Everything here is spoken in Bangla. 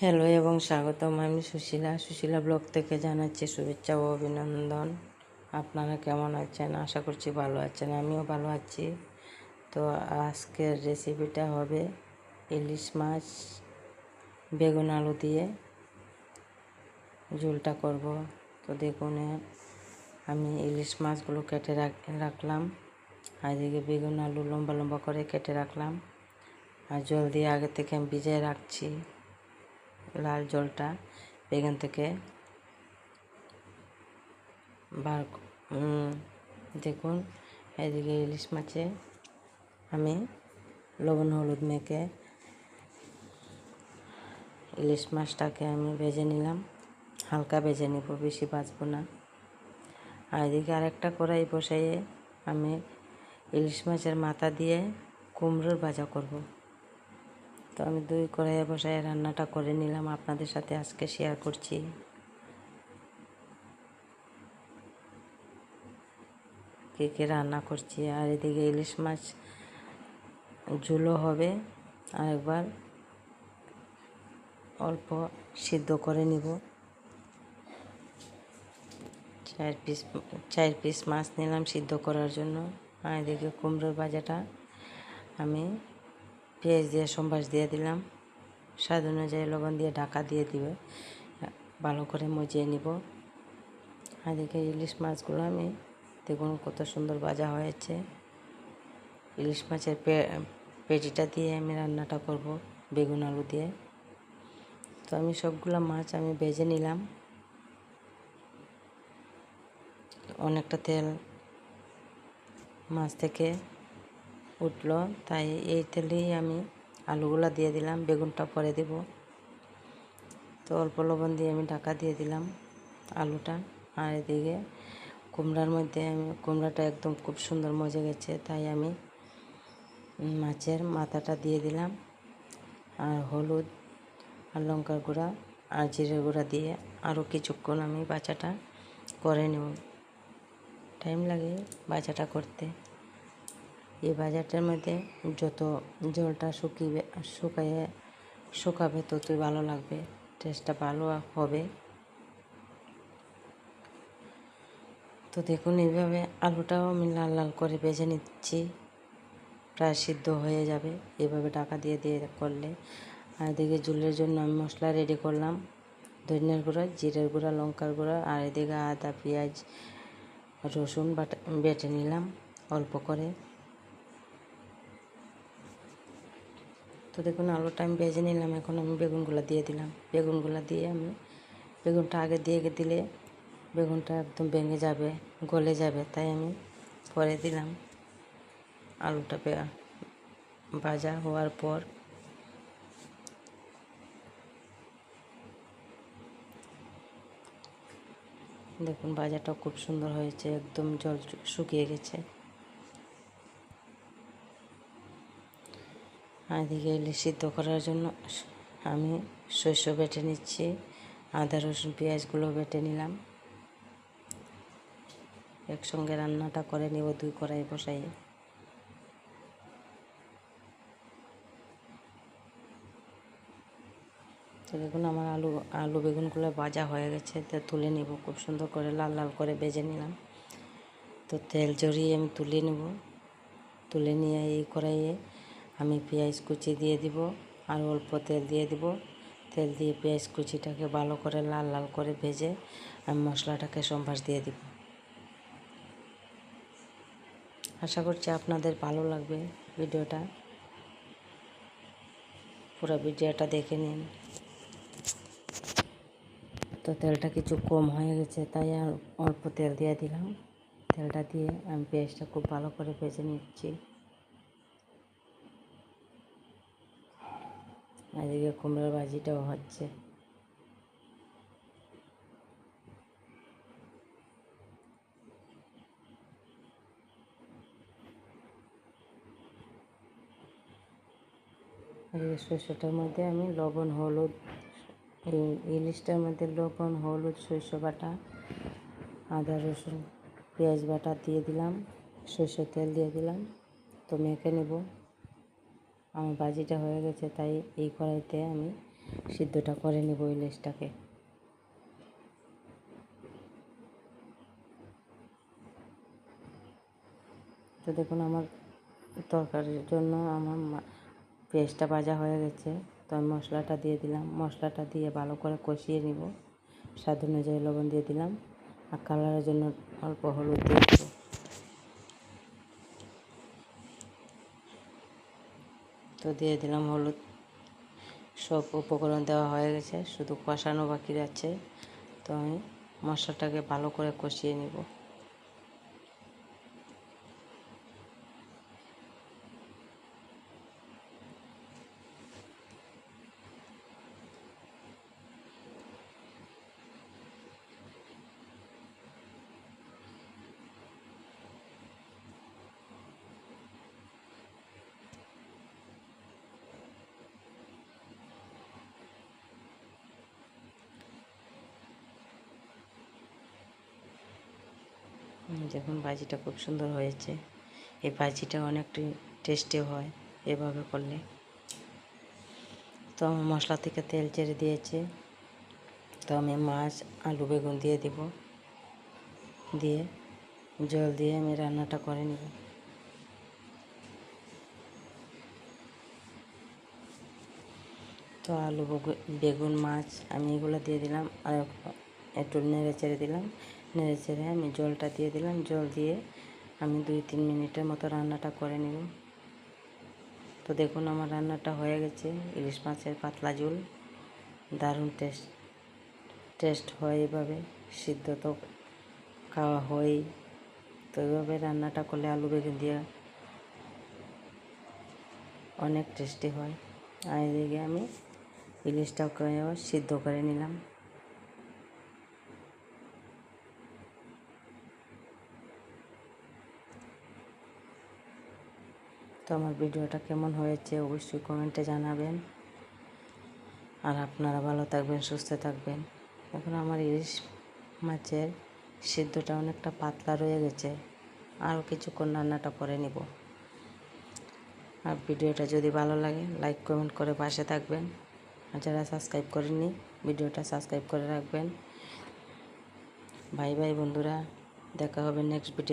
হ্যালো এবং স্বাগতম। আমি সুশীলা ব্লগ থেকে জানাচ্ছি শুভেচ্ছা ও অভিনন্দন। আপনারা কেমন আছেন? আশা করছি ভালো আছেন, আমিও ভালো আছি। তো আজকের রেসিপিটা হবে ইলিশ মাছ বেগুন আলু দিয়ে ঝোলটা করব। তো দেখুন, আমি ইলিশ মাছগুলো কেটে রাখলাম, আর এদিকে বেগুন আলু লম্বা লম্বা করে কেটে রাখলাম, আর জল দিয়ে আগে থেকে আমি ভিজিয়ে রাখছি। লাল জলটা বেগুন থেকে বার। দেখুন, এদিকে ইলিশ মাছে আমি লবণ হলুদ মেখে ইলিশ মাছটাকে আমি ভেজে নিলাম। হালকা ভেজে নেব, বেশি ভাজবো না। আর এদিকে আরেকটা কড়াই বসাইয়ে আমি ইলিশ মাছের মাথা দিয়ে কুমড়োর ভাজা করব। তো আমি 2 কড়াইয়ে বসাইয়ে রান্নাটা করে নিলাম, আপনাদের সাথে আজকে শেয়ার করছি কে রান্না করছি। আর এদিকে ইলিশ মাছ ঝোলও হবে, আরেকবার অল্প সিদ্ধ করে নিব। 4 পিস মাছ নিলাম সিদ্ধ করার জন্য। আর এদিকে কুমড়োর ভাজাটা আমি পেঁয়াজ দিয়ে সম্বাস দিয়ে দিলাম, স্বাদ অনুযায়ী লবণ দিয়ে ঢাকা দিয়ে দিবে, ভালো করে মজিয়ে নিব। আর এদিকে ইলিশ মাছগুলো আমি দেখুন কত সুন্দর ভাজা হয়েছে। ইলিশ মাছের পেটিটা দিয়ে আমি রান্নাটা করব বেগুন আলু দিয়ে। তো আমি সবগুলো মাছ আমি ভেজে নিলাম। অনেকটা তেল মাছ থেকে উঠলো, তাই এই তেলেই আমি আলুগুলো দিয়ে দিলাম, বেগুনটা পরে দেব। তো অল্প লবণ দিয়ে আমি ঢাকা দিয়ে দিলাম আলুটা। আর এদিকে কুমড়ার মধ্যে কুমড়াটা একদম খুব সুন্দর মজে গেছে, তাই আমি মাছের মাথাটা দিয়ে দিলাম, আর হলুদ আর লঙ্কার গুঁড়া আর জিরের গুঁড়া দিয়ে আরও কিছুক্ষণ আমি বাছাটা করে নেব। টাইম লাগে ভাজাটা করতে। এই ভাজাটার মধ্যে যত জলটা শুকাবে ততই ভালো লাগবে, টেস্টটা ভালো হবে। তো দেখুন, এইভাবে আলুটাও আমি লাল লাল করে ভেজে নিচ্ছি, প্রায় সিদ্ধ হয়ে যাবে এভাবে ঢাকা দিয়ে করলে। আর এদিকে ঝোলের জন্য আমি মশলা রেডি করলাম, ধনিয়ার গুঁড়া, জিরের গুঁড়া, লঙ্কার গুঁড়া, আর এদিকে আদা পেঁয়াজ রসুন বেটে নিলাম অল্প করে। তো দেখুন, আলুটা আমি ভেজে নিলাম, এখন আমি বেগুনগুলো দিয়ে দিলাম। বেগুনগুলো দিয়ে আমি বেগুনটা আগে দিয়ে দিলে বেগুনটা একদম ভেঙে যাবে, গলে যাবে, তাই আমি পরে দিলাম। আলুটা ভাজা হওয়ার পর দেখুন ভাজাটা খুব সুন্দর হয়েছে, একদম জল শুকিয়ে গেছে। আর এদিকে ইলিশ সিদ্ধ করার জন্য আমি শস্য বেটে নিচ্ছি, আদা রসুন পেঁয়াজগুলো বেটে নিলাম। একসঙ্গে রান্নাটা করে নেব 2 কড়াই বসাই। তো দেখুন, আমার আলু বেগুনগুলো ভাজা হয়ে গেছে, তো তুলে নিব। খুব সুন্দর করে লাল লাল করে ভেজে নিলাম। তো তেল জড়িয়ে আমি তুলে নেব। তুলে নিয়ে এই কড়াইয়ে আমি পেঁয়াজ কুচি দিয়ে দিব, আর অল্প তেল দিয়ে দিব। তেল দিয়ে পেঁয়াজ কুচিটাকে ভালো করে লাল লাল করে ভেজে আমি মশলাটাকে সম্বাস দিয়ে দিব। আশা করছি আপনাদের ভালো লাগবে ভিডিওটা, পুরো ভিডিওটা দেখে নিন। তো তেলটা কিছু কম হয়ে গেছে, তাই আর অল্প তেল দিয়ে দিলাম। তেলটা দিয়ে আমি পেঁয়াজটা খুব ভালো করে ভেজে নিচ্ছি। এদিকে কুমড়োর ভাজিটাও হচ্ছে। এদিকে সরষেটার মধ্যে আমি লবণ হলুদ, ইলিশটার মধ্যে লবণ হলুদ সরষে বাটা আদা রসুন পেঁয়াজ বাটা দিয়ে দিলাম, সরষের তেল দিয়ে দিলাম। তো মেখে নেব। আমার ভাজিটা হয়ে গেছে, তাই এই কড়াইতে আমি সিদ্ধটা করে নিব ইলিশটাকে। তো দেখুন আমার তরকারির জন্য আমার পেঁয়াজটা ভাজা হয়ে গেছে। তো আমি মশলাটা দিয়ে দিলাম, মশলাটা দিয়ে ভালো করে কষিয়ে নিব। স্বাদ অনুযায়ী লবণ দিয়ে দিলাম, আর কালারের জন্য অল্প হলুদ দিয়ে দেবো। তো দিয়ে দিলাম হলুদ। সব উপকরণ দেওয়া হয়ে গেছে, শুধু কষানো বাকি আছে। তো আমি মশলাটাকে ভালো করে কষিয়ে নিব। দেখুন ভাজিটা খুব সুন্দর হয়েছে। এই ভাজিটা অনেকটা টেস্টি হয় এভাবে করলে। তো আমার মশলা থেকে তেল ছেড়ে দিয়েছে। তো আমি মাছ, আলু, বেগুন দিয়ে দেব, দিয়ে জল দিয়ে আমি রান্নাটা করে নেব। তো আলু, বেগুন, মাছ আমি এগুলো দিয়ে দিলাম, আর একটু নেড়ে চেড়ে দিলাম। নেড়ে চেড়ে আমি জলটা দিয়ে দিলাম। জল দিয়ে আমি 2-3 মিনিটের মতো রান্নাটা করে নেব। তো দেখুন আমার রান্নাটা হয়ে গেছে। ইলিশ মাছের পাতলা ঝোল দারুণ টেস্ট হয় এভাবে। সিদ্ধ তো খাওয়া হয়ই, তো এইভাবে রান্নাটা করলে আলু বেগুন দিয়ে অনেক টেস্টি হয়। আর এদিকে আমি ইলিশটাকেও সিদ্ধ করে নিলাম। তো আমার ভিডিওটা কেমন হয়েছে অবশ্যই কমেন্টে জানাবেন। আর আপনারা ভালো থাকবেন, সুস্থ থাকবেন। এখন আমার ইলিশ মাছের সিদ্ধটা অনেকটা পাতলা রয়ে গেছে, আরও কিছুক্ষণ রান্নাটা করে নিব। আর ভিডিওটা যদি ভালো লাগে লাইক কমেন্ট করে পাশে থাকবেন। আর যারা সাবস্ক্রাইব করেননি ভিডিওটা সাবস্ক্রাইব করে রাখবেন। বাই বাই বন্ধুরা, দেখা হবে নেক্সট ভিডিও।